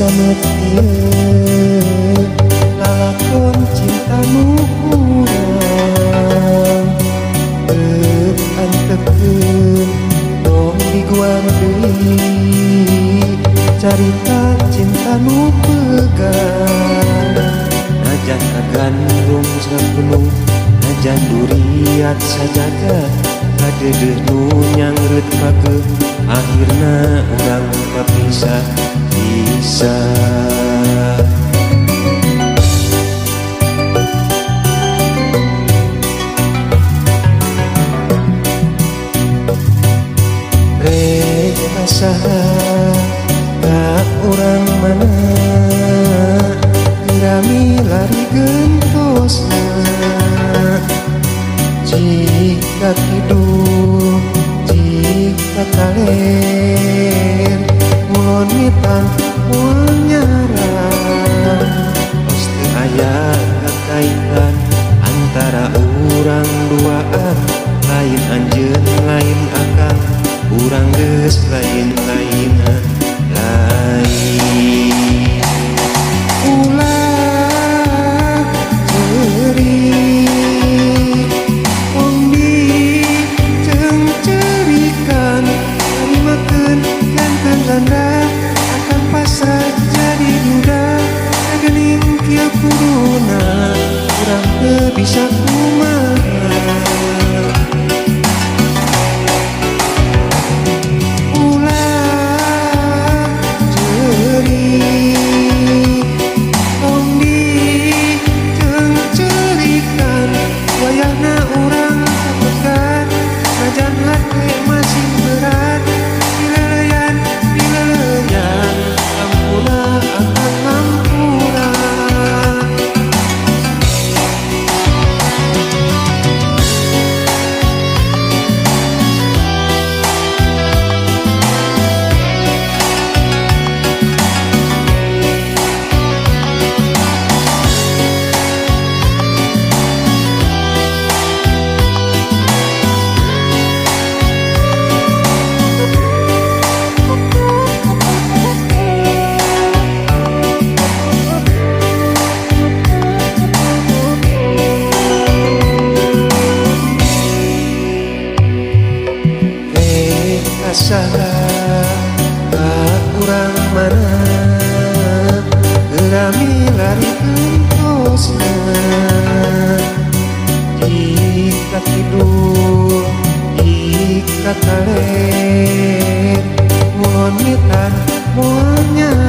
samet ieu lalakon cinta nu kurang teu anteukeun dong diguang deui carita cinta nu pegang najan kagandung sagunung najan duriat sajaga kadeudeut nu nyangreut pageuh akhirna urang kapisah rek asaha ka urang mana gerami lari gentosna jika kidul jika kaler mulon mitan moal nyarang pasti aya kakaitan antara urang duaan lain anjeun lain akang urang geus lain-lainan lain ulah ceuri wong di jeung ceurikan tarimakeun janten ganda akan pasrah jadi duda geuning kieu kuduna urang teu bisa kumaha asaha ka urang mana gerami lari gentosna jika kidul jika kaler mulon mitan moal nyarang